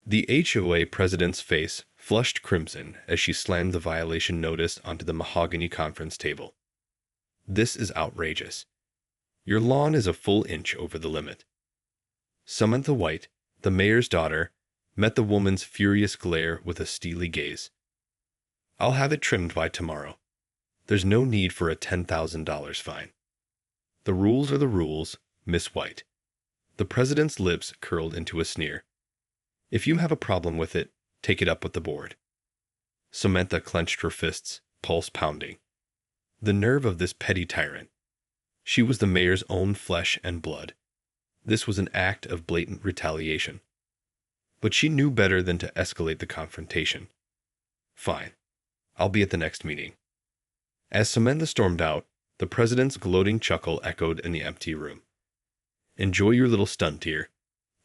The HOA president's face flushed crimson as she slammed the violation notice onto the mahogany conference table. This is outrageous. Your lawn is a full inch over the limit. Samantha White, the mayor's daughter, met the woman's furious glare with a steely gaze. I'll have it trimmed by tomorrow. There's no need for a $10,000 fine. The rules are the rules, Miss White. The president's lips curled into a sneer. If you have a problem with it, take it up with the board. Samantha clenched her fists, pulse pounding. The nerve of this petty tyrant. She was the mayor's own flesh and blood. This was an act of blatant retaliation. But she knew better than to escalate the confrontation. Fine. I'll be at the next meeting. As Samantha stormed out, the president's gloating chuckle echoed in the empty room. Enjoy your little stunt, dear.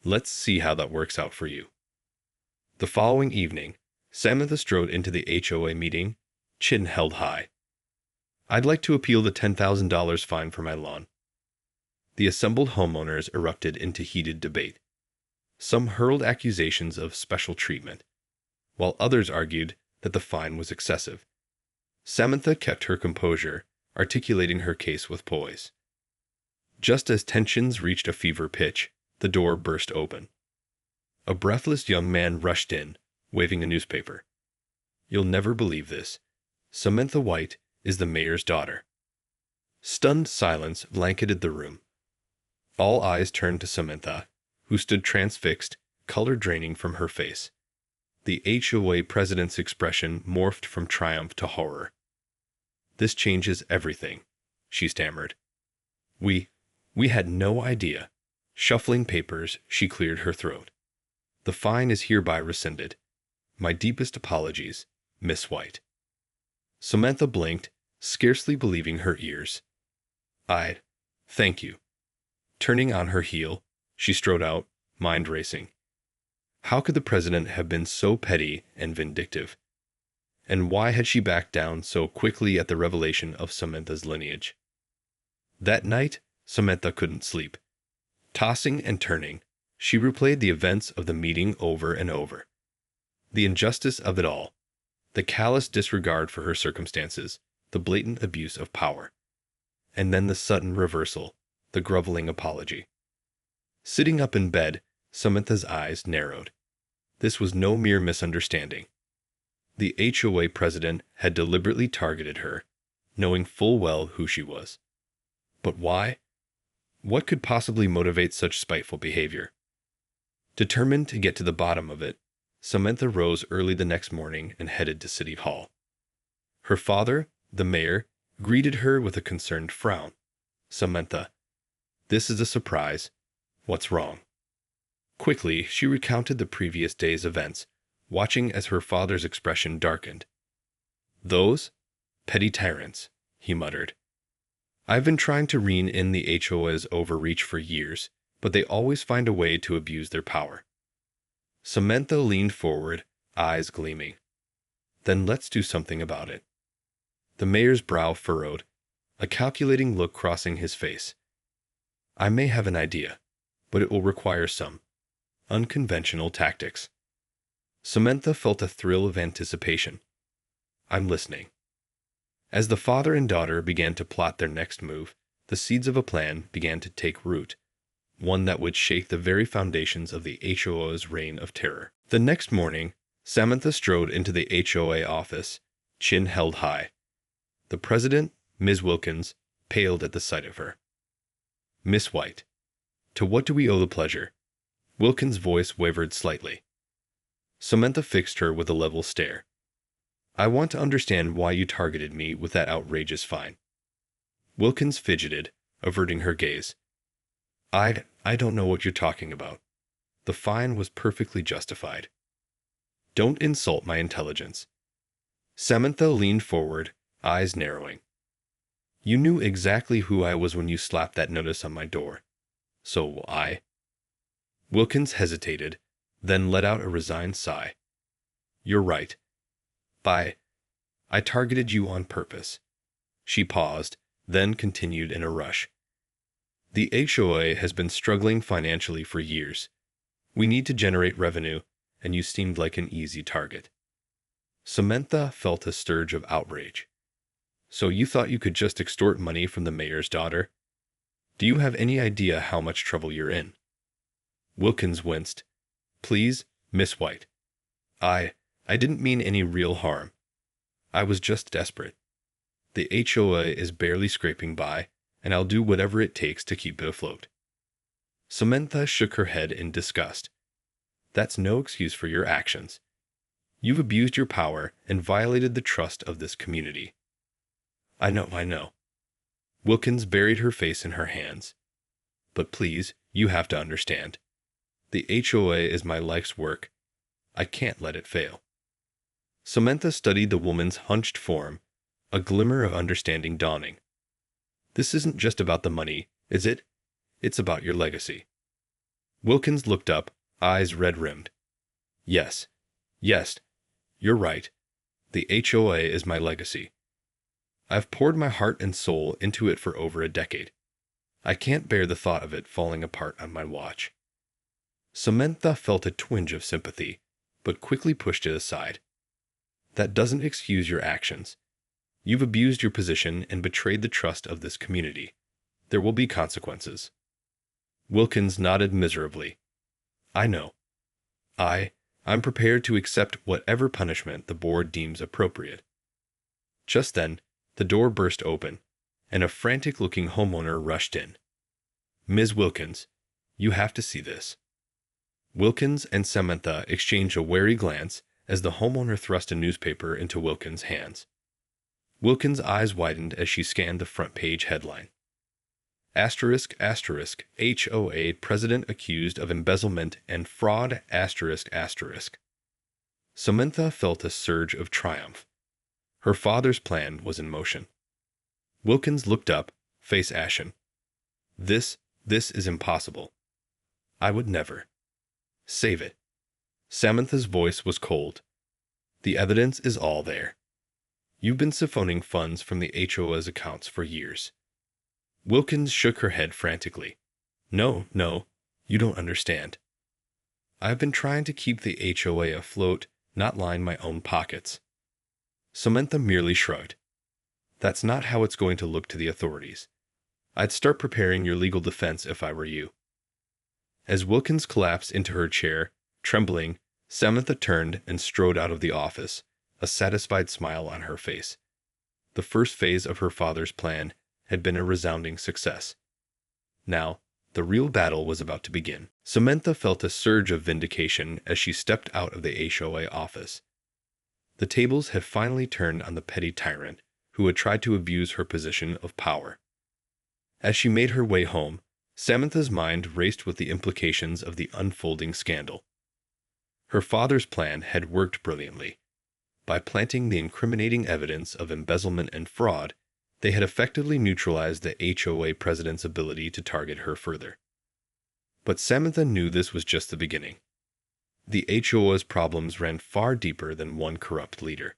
Let's see how that works out for you. The following evening, Samantha strode into the HOA meeting, chin held high. I'd like to appeal the $10,000 fine for my lawn. The assembled homeowners erupted into heated debate. Some hurled accusations of special treatment, while others argued that the fine was excessive. Samantha kept her composure, articulating her case with poise. Just as tensions reached a fever pitch, the door burst open. A breathless young man rushed in, waving a newspaper. You'll never believe this. Samantha White is the mayor's daughter. Stunned silence blanketed the room. All eyes turned to Samantha, who stood transfixed, color draining from her face. The HOA president's expression morphed from triumph to horror. This changes everything, she stammered. We had no idea. Shuffling papers, she cleared her throat. The fine is hereby rescinded. My deepest apologies, Miss White. Samantha blinked, scarcely believing her ears. Thank you. Turning on her heel, she strode out, mind racing. How could the president have been so petty and vindictive? And why had she backed down so quickly at the revelation of Samantha's lineage? That night, Samantha couldn't sleep. Tossing and turning, she replayed the events of the meeting over and over. The injustice of it all, the callous disregard for her circumstances, the blatant abuse of power. And then the sudden reversal, the groveling apology. Sitting up in bed, Samantha's eyes narrowed. This was no mere misunderstanding. The HOA president had deliberately targeted her, knowing full well who she was. But why? What could possibly motivate such spiteful behavior? Determined to get to the bottom of it, Samantha rose early the next morning and headed to City Hall. Her father, the mayor, greeted her with a concerned frown. Samantha, this is a surprise. What's wrong? Quickly, she recounted the previous day's events, watching as her father's expression darkened. Those? Petty tyrants, he muttered. I've been trying to rein in the HOA's overreach for years, but they always find a way to abuse their power. Samantha leaned forward, eyes gleaming. Then let's do something about it. The mayor's brow furrowed, a calculating look crossing his face. I may have an idea, but it will require some unconventional tactics. Samantha felt a thrill of anticipation. I'm listening. As the father and daughter began to plot their next move, the seeds of a plan began to take root, one that would shake the very foundations of the HOA's reign of terror. The next morning, Samantha strode into the HOA office, chin held high. The president, Ms. Wilkins, paled at the sight of her. Miss White, to what do we owe the pleasure? Wilkins' voice wavered slightly. Samantha fixed her with a level stare. I want to understand why you targeted me with that outrageous fine. Wilkins fidgeted, averting her gaze. I don't know what you're talking about. The fine was perfectly justified. Don't insult my intelligence. Samantha leaned forward, eyes narrowing. You knew exactly who I was when you slapped that notice on my door. So will I. Wilkins hesitated, then let out a resigned sigh. You're right. I targeted you on purpose. She paused, then continued in a rush. The HOA has been struggling financially for years. We need to generate revenue, and you seemed like an easy target. Samantha felt a surge of outrage. So you thought you could just extort money from the mayor's daughter? Do you have any idea how much trouble you're in? Wilkins winced. Please, Miss White. I didn't mean any real harm. I was just desperate. The HOA is barely scraping by, and I'll do whatever it takes to keep it afloat. Samantha shook her head in disgust. That's no excuse for your actions. You've abused your power and violated the trust of this community. I know. Wilkins buried her face in her hands. But please, you have to understand. The HOA is my life's work. I can't let it fail. Samantha studied the woman's hunched form, a glimmer of understanding dawning. This isn't just about the money, is it? It's about your legacy. Wilkins looked up, eyes red-rimmed. Yes, you're right. The HOA is my legacy. I've poured my heart and soul into it for over a decade. I can't bear the thought of it falling apart on my watch. Samantha felt a twinge of sympathy, but quickly pushed it aside. That doesn't excuse your actions. You've abused your position and betrayed the trust of this community. There will be consequences. Wilkins nodded miserably. I know. I'm prepared to accept whatever punishment the board deems appropriate. Just then, the door burst open, and a frantic-looking homeowner rushed in. Ms. Wilkins, you have to see this. Wilkins and Samantha exchanged a wary glance as the homeowner thrust a newspaper into Wilkins' hands. Wilkins' eyes widened as she scanned the front-page headline. Asterisk, asterisk, HOA president accused of embezzlement and fraud, asterisk, asterisk. Samantha felt a surge of triumph. Her father's plan was in motion. Wilkins looked up, face ashen. This is impossible. I would never. Save it. Samantha's voice was cold. The evidence is all there. You've been siphoning funds from the HOA's accounts for years. Wilkins shook her head frantically. No, you don't understand. I've been trying to keep the HOA afloat, not line my own pockets. Samantha merely shrugged. That's not how it's going to look to the authorities. I'd start preparing your legal defense if I were you. As Wilkins collapsed into her chair, trembling, Samantha turned and strode out of the office, a satisfied smile on her face. The first phase of her father's plan had been a resounding success. Now, the real battle was about to begin. Samantha felt a surge of vindication as she stepped out of the HOA office. The tables had finally turned on the petty tyrant who had tried to abuse her position of power. As she made her way home, Samantha's mind raced with the implications of the unfolding scandal. Her father's plan had worked brilliantly. By planting the incriminating evidence of embezzlement and fraud, they had effectively neutralized the HOA president's ability to target her further. But Samantha knew this was just the beginning. The HOA's problems ran far deeper than one corrupt leader.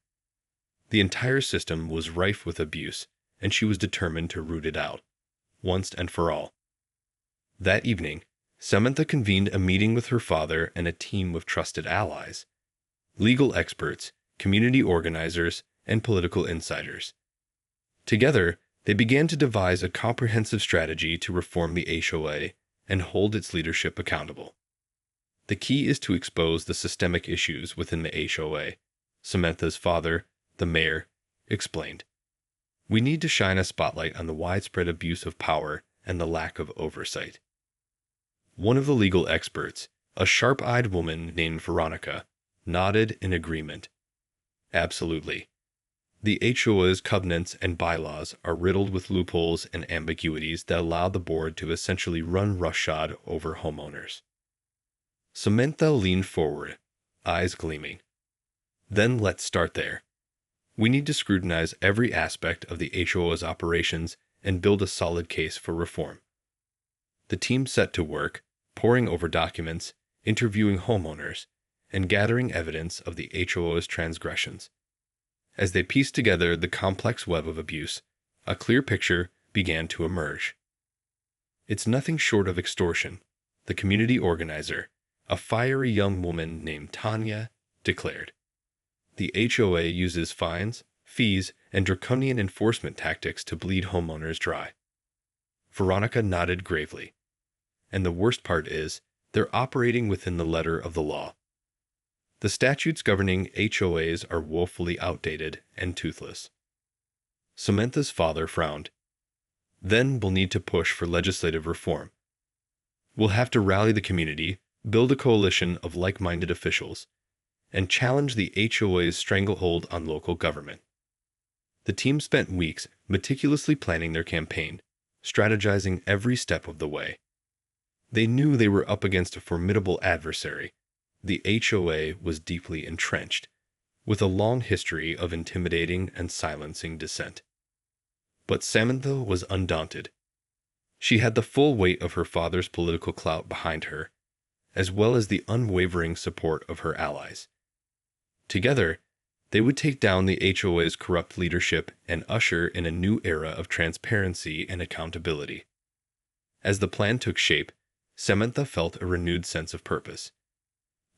The entire system was rife with abuse, and she was determined to root it out, once and for all. That evening, Samantha convened a meeting with her father and a team of trusted allies, legal experts, community organizers, and political insiders. Together, they began to devise a comprehensive strategy to reform the HOA and hold its leadership accountable. The key is to expose the systemic issues within the HOA, Samantha's father, the mayor, explained. We need to shine a spotlight on the widespread abuse of power and the lack of oversight. One of the legal experts, a sharp-eyed woman named Veronica, nodded in agreement. Absolutely. The HOA's covenants and bylaws are riddled with loopholes and ambiguities that allow the board to essentially run roughshod over homeowners. Samantha leaned forward, eyes gleaming. Then let's start there. We need to scrutinize every aspect of the HOA's operations and build a solid case for reform. The team set to work, poring over documents, interviewing homeowners, and gathering evidence of the HOA's transgressions. As they pieced together the complex web of abuse, a clear picture began to emerge. It's nothing short of extortion, the community organizer, a fiery young woman named Tanya, declared. The HOA uses fines, fees, and draconian enforcement tactics to bleed homeowners dry. Veronica nodded gravely. And the worst part is, they're operating within the letter of the law. The statutes governing HOAs are woefully outdated and toothless. Samantha's father frowned. Then we'll need to push for legislative reform. We'll have to rally the community, build a coalition of like-minded officials, and challenge the HOA's stranglehold on local government. The team spent weeks meticulously planning their campaign, strategizing every step of the way. They knew they were up against a formidable adversary. The HOA was deeply entrenched, with a long history of intimidating and silencing dissent. But Samantha was undaunted. She had the full weight of her father's political clout behind her, as well as the unwavering support of her allies. Together, they would take down the HOA's corrupt leadership and usher in a new era of transparency and accountability. As the plan took shape, Samantha felt a renewed sense of purpose.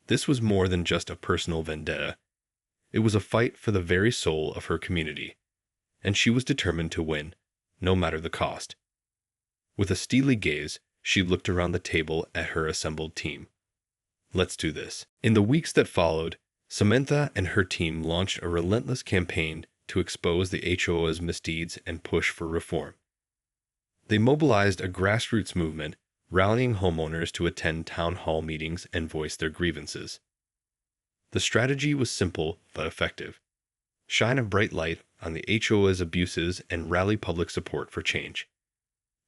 This was more than just a personal vendetta. It was a fight for the very soul of her community, and she was determined to win, no matter the cost. With a steely gaze, she looked around the table at her assembled team. Let's do this. In the weeks that followed, Samantha and her team launched a relentless campaign to expose the HOA's misdeeds and push for reform. They mobilized a grassroots movement, rallying homeowners to attend town hall meetings and voice their grievances. The strategy was simple but effective. Shine a bright light on the HOA's abuses and rally public support for change.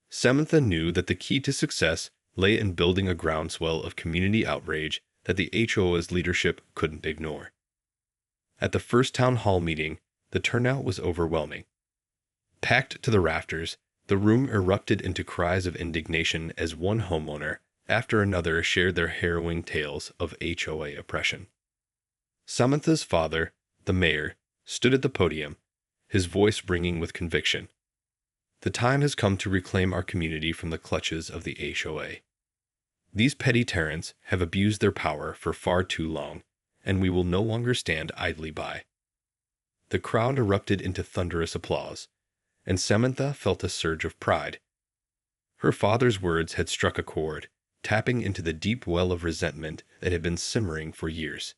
Samantha knew that the key to success lay in building a groundswell of community outrage that the HOA's leadership couldn't ignore. At the first town hall meeting, the turnout was overwhelming. Packed to the rafters, the room erupted into cries of indignation as one homeowner after another shared their harrowing tales of HOA oppression. Samantha's father, the mayor, stood at the podium, his voice ringing with conviction. The time has come to reclaim our community from the clutches of the HOA. These petty tyrants have abused their power for far too long, and we will no longer stand idly by. The crowd erupted into thunderous applause, and Samantha felt a surge of pride. Her father's words had struck a chord, tapping into the deep well of resentment that had been simmering for years.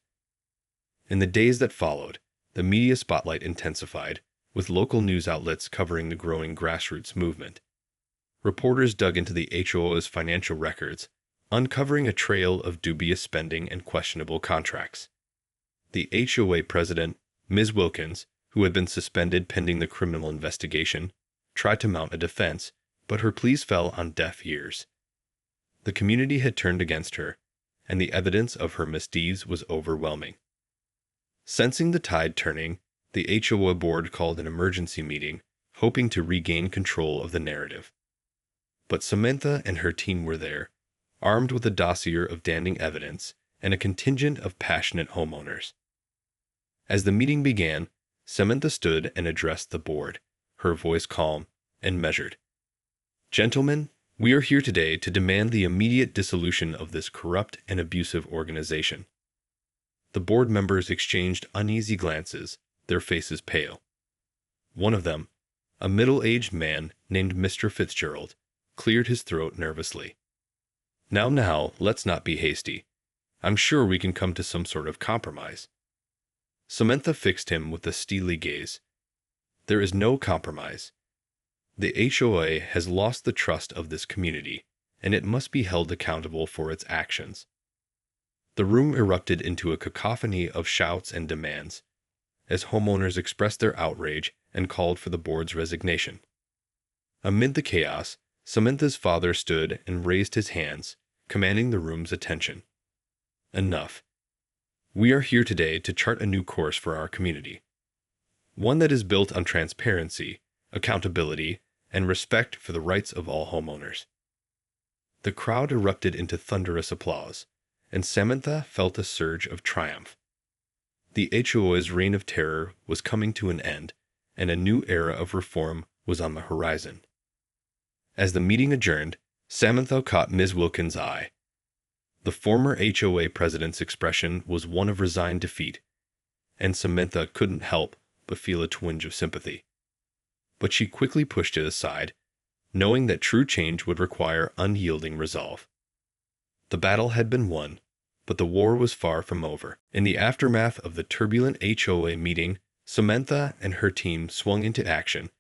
In the days that followed, the media spotlight intensified, with local news outlets covering the growing grassroots movement. Reporters dug into the HOA's financial records, uncovering a trail of dubious spending and questionable contracts. The HOA president, Ms. Wilkins, who had been suspended pending the criminal investigation, tried to mount a defense, but her pleas fell on deaf ears. The community had turned against her, and the evidence of her misdeeds was overwhelming. Sensing the tide turning, the HOA board called an emergency meeting, hoping to regain control of the narrative. But Samantha and her team were there, armed with a dossier of damning evidence and a contingent of passionate homeowners. As the meeting began, Samantha stood and addressed the board, her voice calm and measured. "Gentlemen, we are here today to demand the immediate dissolution of this corrupt and abusive organization." The board members exchanged uneasy glances, their faces pale. One of them, a middle-aged man named Mr. Fitzgerald, cleared his throat nervously. Now, let's not be hasty. I'm sure we can come to some sort of compromise." Samantha fixed him with a steely gaze. "There is no compromise. The HOA has lost the trust of this community, and it must be held accountable for its actions." The room erupted into a cacophony of shouts and demands, as homeowners expressed their outrage and called for the board's resignation. Amid the chaos, Samantha's father stood and raised his hands, commanding the room's attention. "Enough. We are here today to chart a new course for our community. One that is built on transparency, accountability, and respect for the rights of all homeowners." The crowd erupted into thunderous applause, and Samantha felt a surge of triumph. The HOA's reign of terror was coming to an end, and a new era of reform was on the horizon. As the meeting adjourned, Samantha caught Ms. Wilkins' eye. The former HOA president's expression was one of resigned defeat, and Samantha couldn't help but feel a twinge of sympathy. But she quickly pushed it aside, knowing that true change would require unyielding resolve. The battle had been won, but the war was far from over. In the aftermath of the turbulent HOA meeting, Samantha and her team swung into action,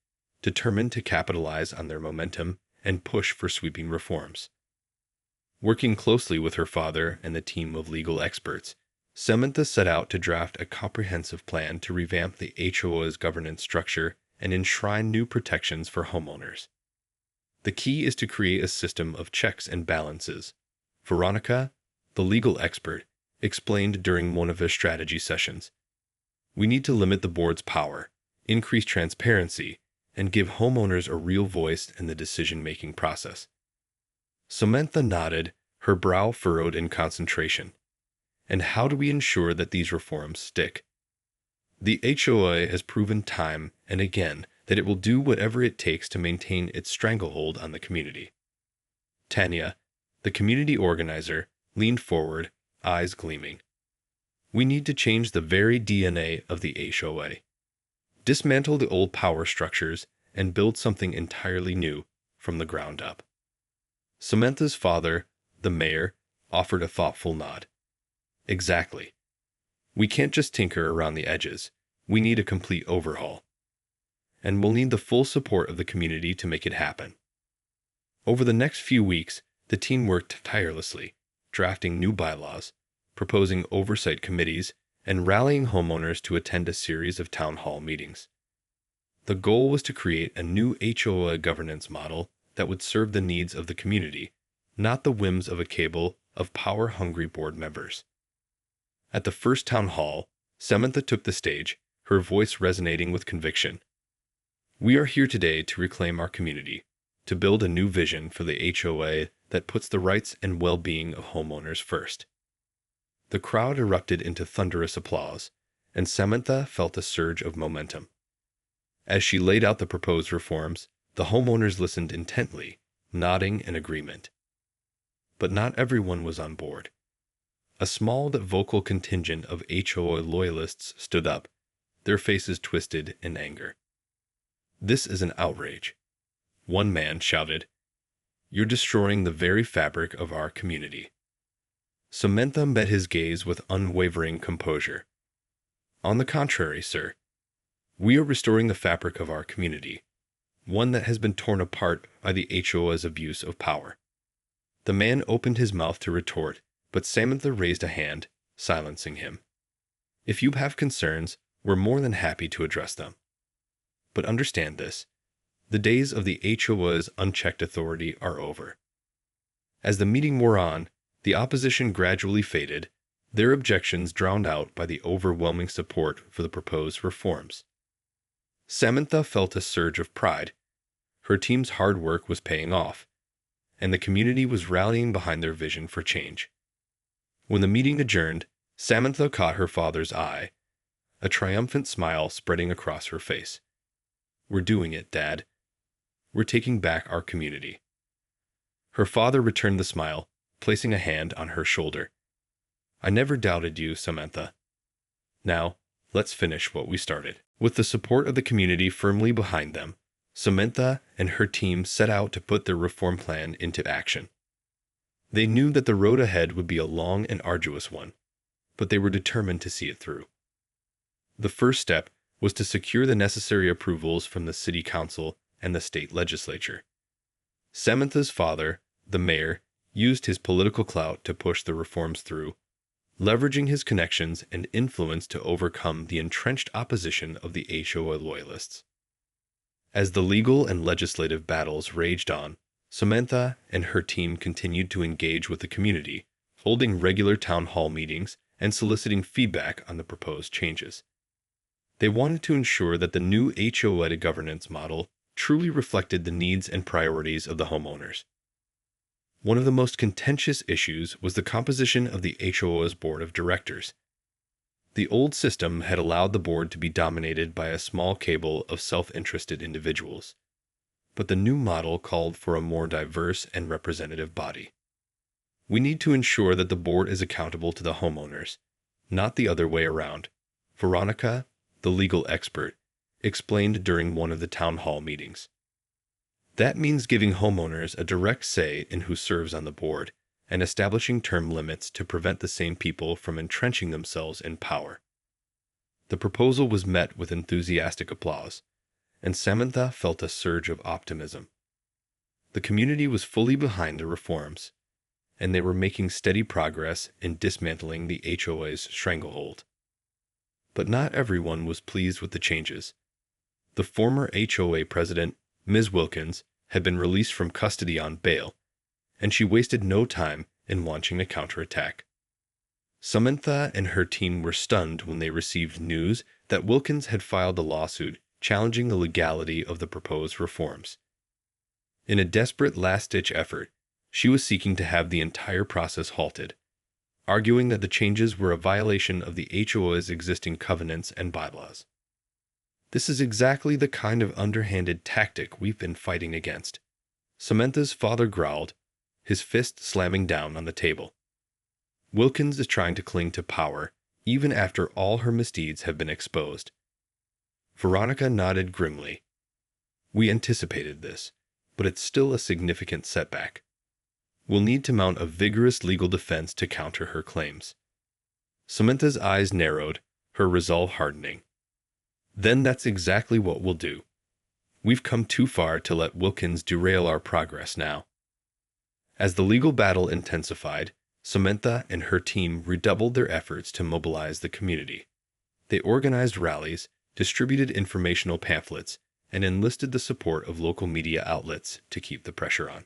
determined to capitalize on their momentum and push for sweeping reforms. Working closely with her father and the team of legal experts, Samantha set out to draft a comprehensive plan to revamp the HOA's governance structure and enshrine new protections for homeowners. The key is to create a system of checks and balances. Veronica, the legal expert, explained during one of their strategy sessions. We need to limit the board's power, increase transparency, and give homeowners a real voice in the decision-making process. Samantha nodded, her brow furrowed in concentration. And how do we ensure that these reforms stick? The HOA has proven time and again that it will do whatever it takes to maintain its stranglehold on the community. Tanya, the community organizer, leaned forward, eyes gleaming. We need to change the very DNA of the HOA. Dismantle the old power structures and build something entirely new from the ground up. Samantha's father, the mayor, offered a thoughtful nod. Exactly. We can't just tinker around the edges. We need a complete overhaul. And we'll need the full support of the community to make it happen. Over the next few weeks, the team worked tirelessly, drafting new bylaws, proposing oversight committees, and rallying homeowners to attend a series of town hall meetings. The goal was to create a new HOA governance model that would serve the needs of the community, not the whims of a cabal of power-hungry board members. At the first town hall, Samantha took the stage, her voice resonating with conviction. We are here today to reclaim our community, to build a new vision for the HOA that puts the rights and well-being of homeowners first. The crowd erupted into thunderous applause, and Samantha felt a surge of momentum. As she laid out the proposed reforms, the homeowners listened intently, nodding in agreement. But not everyone was on board. A small but vocal contingent of HOA loyalists stood up, their faces twisted in anger. This is an outrage. One man shouted, "You're destroying the very fabric of our community." Samantha met his gaze with unwavering composure. On the contrary, sir, we are restoring the fabric of our community, one that has been torn apart by the HOA's abuse of power. The man opened his mouth to retort, but Samantha raised a hand, silencing him. If you have concerns, we're more than happy to address them. But understand this, the days of the HOA's unchecked authority are over. As the meeting wore on, the opposition gradually faded, their objections drowned out by the overwhelming support for the proposed reforms. Samantha felt a surge of pride. Her team's hard work was paying off, and the community was rallying behind their vision for change. When the meeting adjourned, Samantha caught her father's eye, a triumphant smile spreading across her face. We're doing it, Dad. We're taking back our community. Her father returned the smile, placing a hand on her shoulder. I never doubted you, Samantha. Now, let's finish what we started. With the support of the community firmly behind them, Samantha and her team set out to put their reform plan into action. They knew that the road ahead would be a long and arduous one, but they were determined to see it through. The first step was to secure the necessary approvals from the city council and the state legislature. Samantha's father, the mayor, used his political clout to push the reforms through, leveraging his connections and influence to overcome the entrenched opposition of the HOA loyalists. As the legal and legislative battles raged on, Samantha and her team continued to engage with the community, holding regular town hall meetings and soliciting feedback on the proposed changes. They wanted to ensure that the new HOA governance model truly reflected the needs and priorities of the homeowners. One of the most contentious issues was the composition of the HOA's board of directors. The old system had allowed the board to be dominated by a small cabal of self-interested individuals, but the new model called for a more diverse and representative body. We need to ensure that the board is accountable to the homeowners, not the other way around, Veronica, the legal expert, explained during one of the town hall meetings. That means giving homeowners a direct say in who serves on the board and establishing term limits to prevent the same people from entrenching themselves in power. The proposal was met with enthusiastic applause, and Samantha felt a surge of optimism. The community was fully behind the reforms, and they were making steady progress in dismantling the HOA's stranglehold. But not everyone was pleased with the changes. The former HOA president, Ms. Wilkins, had been released from custody on bail, and she wasted no time in launching a counterattack. Samantha and her team were stunned when they received news that Wilkins had filed a lawsuit challenging the legality of the proposed reforms. In a desperate last-ditch effort, she was seeking to have the entire process halted, arguing that the changes were a violation of the HOA's existing covenants and bylaws. This is exactly the kind of underhanded tactic we've been fighting against, Samantha's father growled, his fist slamming down on the table. Wilkins is trying to cling to power, even after all her misdeeds have been exposed. Veronica nodded grimly. We anticipated this, but it's still a significant setback. We'll need to mount a vigorous legal defense to counter her claims. Samantha's eyes narrowed, her resolve hardening. Then that's exactly what we'll do. We've come too far to let Wilkins derail our progress now. As the legal battle intensified, Samantha and her team redoubled their efforts to mobilize the community. They organized rallies, distributed informational pamphlets, and enlisted the support of local media outlets to keep the pressure on.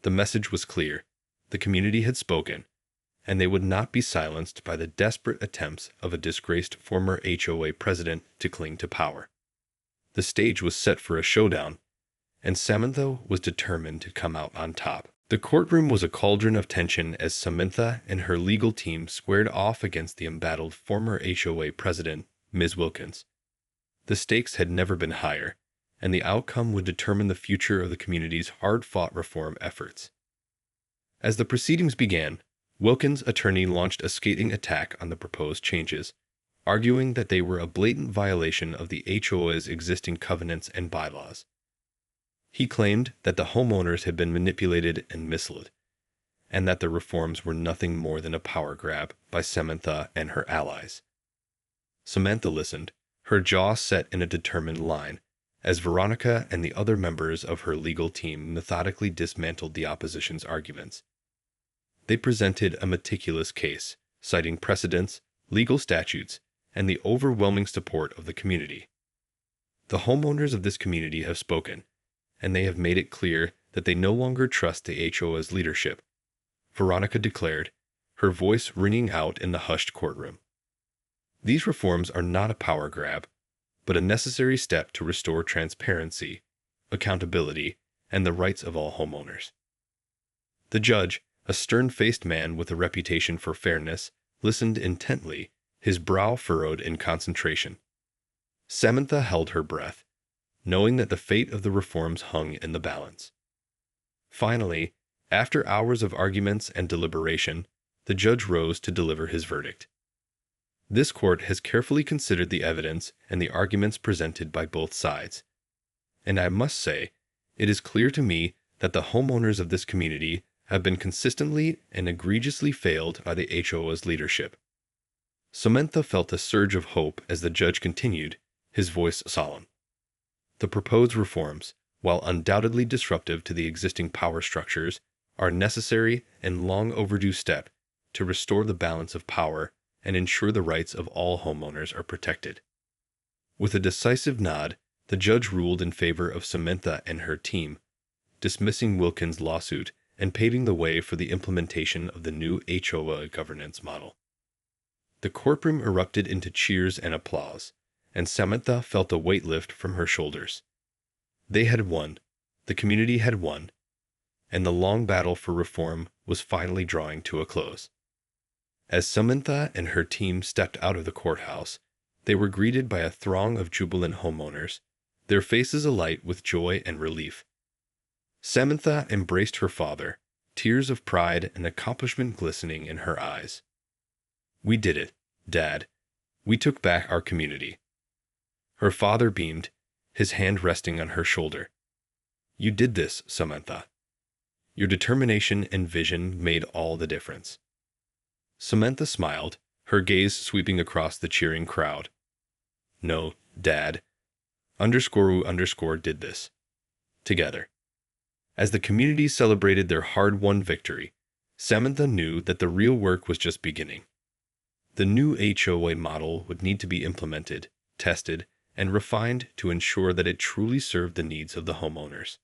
The message was clear. The community had spoken, and they would not be silenced by the desperate attempts of a disgraced former HOA president to cling to power. The stage was set for a showdown, and Samantha was determined to come out on top. The courtroom was a cauldron of tension as Samantha and her legal team squared off against the embattled former HOA president, Ms. Wilkins. The stakes had never been higher, and the outcome would determine the future of the community's hard-fought reform efforts. As the proceedings began, Wilkins' attorney launched a scathing attack on the proposed changes, arguing that they were a blatant violation of the HOA's existing covenants and bylaws. He claimed that the homeowners had been manipulated and misled, and that the reforms were nothing more than a power grab by Samantha and her allies. Samantha listened, her jaw set in a determined line, as Veronica and the other members of her legal team methodically dismantled the opposition's arguments. They presented a meticulous case, citing precedents, legal statutes, and the overwhelming support of the community. The homeowners of this community have spoken, and they have made it clear that they no longer trust the HOA's leadership, Veronica declared, her voice ringing out in the hushed courtroom. These reforms are not a power grab, but a necessary step to restore transparency, accountability, and the rights of all homeowners. The judge, a stern-faced man with a reputation for fairness, listened intently, his brow furrowed in concentration. Samantha held her breath, knowing that the fate of the reforms hung in the balance. Finally, after hours of arguments and deliberation, the judge rose to deliver his verdict. This court has carefully considered the evidence and the arguments presented by both sides, and I must say, it is clear to me that the homeowners of this community have been consistently and egregiously failed by the HOA's leadership. Samantha felt a surge of hope as the judge continued, his voice solemn. The proposed reforms, while undoubtedly disruptive to the existing power structures, are a necessary and long overdue step to restore the balance of power and ensure the rights of all homeowners are protected. With a decisive nod, the judge ruled in favor of Samantha and her team, dismissing Wilkins' lawsuit and paving the way for the implementation of the new HOA governance model. The courtroom erupted into cheers and applause, and Samantha felt a weight lift from her shoulders. They had won, the community had won, and the long battle for reform was finally drawing to a close. As Samantha and her team stepped out of the courthouse, they were greeted by a throng of jubilant homeowners, their faces alight with joy and relief. Samantha embraced her father, tears of pride and accomplishment glistening in her eyes. "We did it, Dad. We took back our community." Her father beamed, his hand resting on her shoulder. "You did this, Samantha. Your determination and vision made all the difference." Samantha smiled, her gaze sweeping across the cheering crowd. "No, Dad. _we_ did this. Together." As the community celebrated their hard-won victory, Samantha knew that the real work was just beginning. The new HOA model would need to be implemented, tested, and refined to ensure that it truly served the needs of the homeowners.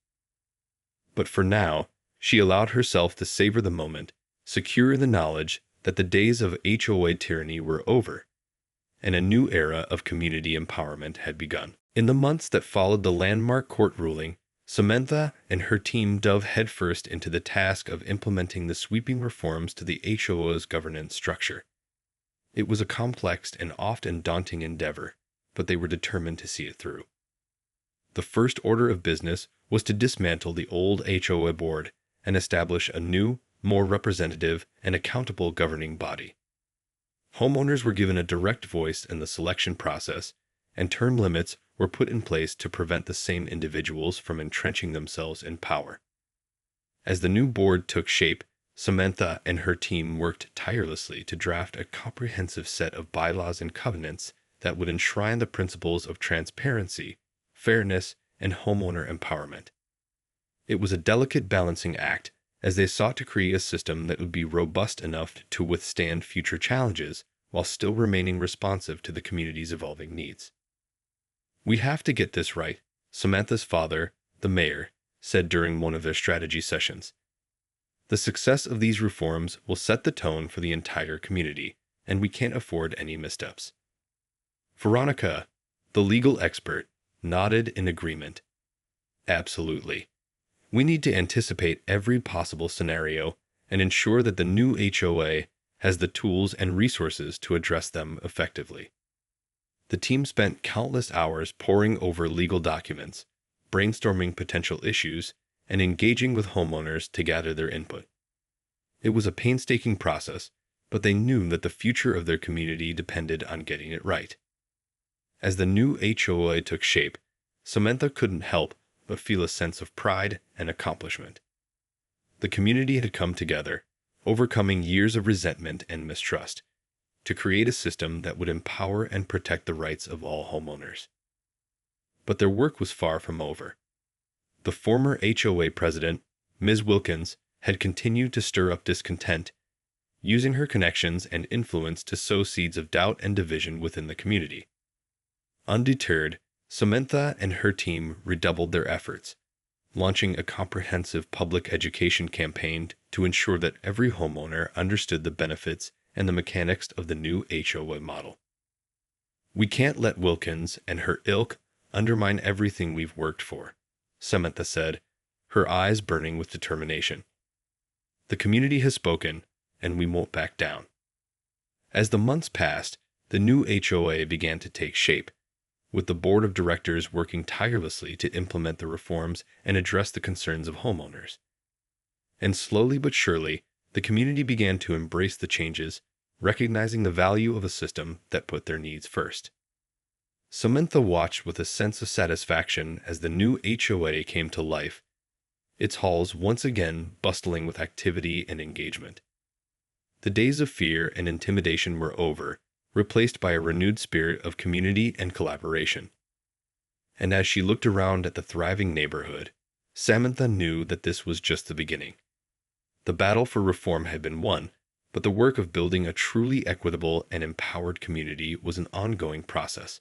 But for now, she allowed herself to savor the moment, secure in the knowledge that the days of HOA tyranny were over, and a new era of community empowerment had begun. In the months that followed the landmark court ruling, Samantha and her team dove headfirst into the task of implementing the sweeping reforms to the HOA's governance structure. It was a complex and often daunting endeavor, but they were determined to see it through. The first order of business was to dismantle the old HOA board and establish a new, more representative and accountable governing body. Homeowners were given a direct voice in the selection process, and term limits were put in place to prevent the same individuals from entrenching themselves in power. As the new board took shape, Samantha and her team worked tirelessly to draft a comprehensive set of bylaws and covenants that would enshrine the principles of transparency, fairness, and homeowner empowerment. It was a delicate balancing act, as they sought to create a system that would be robust enough to withstand future challenges while still remaining responsive to the community's evolving needs. "We have to get this right," Samantha's father, the mayor, said during one of their strategy sessions. "The success of these reforms will set the tone for the entire community, and we can't afford any missteps." Veronica, the legal expert, nodded in agreement. "Absolutely. We need to anticipate every possible scenario and ensure that the new HOA has the tools and resources to address them effectively." The team spent countless hours poring over legal documents, brainstorming potential issues, and engaging with homeowners to gather their input. It was a painstaking process, but they knew that the future of their community depended on getting it right. As the new HOA took shape, Samantha couldn't help but feel a sense of pride and accomplishment. The community had come together, overcoming years of resentment and mistrust, to create a system that would empower and protect the rights of all homeowners. But their work was far from over. The former HOA president, Ms. Wilkins, had continued to stir up discontent, using her connections and influence to sow seeds of doubt and division within the community. Undeterred, Samantha and her team redoubled their efforts, launching a comprehensive public education campaign to ensure that every homeowner understood the benefits and the mechanics of the new HOA model. "We can't let Wilkins and her ilk undermine everything we've worked for," Samantha said, her eyes burning with determination. "The community has spoken, and we won't back down." As the months passed, the new HOA began to take shape, with the board of directors working tirelessly to implement the reforms and address the concerns of homeowners. And slowly but surely, the community began to embrace the changes, recognizing the value of a system that put their needs first. Samantha watched with a sense of satisfaction as the new HOA came to life, its halls once again bustling with activity and engagement. The days of fear and intimidation were over, replaced by a renewed spirit of community and collaboration. And as she looked around at the thriving neighborhood, Samantha knew that this was just the beginning. The battle for reform had been won, but the work of building a truly equitable and empowered community was an ongoing process.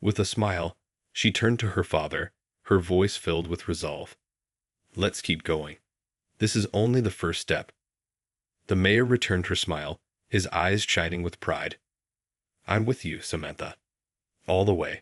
With a smile, she turned to her father, her voice filled with resolve. "Let's keep going. This is only the first step." The mayor returned her smile, his eyes shining with pride. "I'm with you, Samantha. All the way."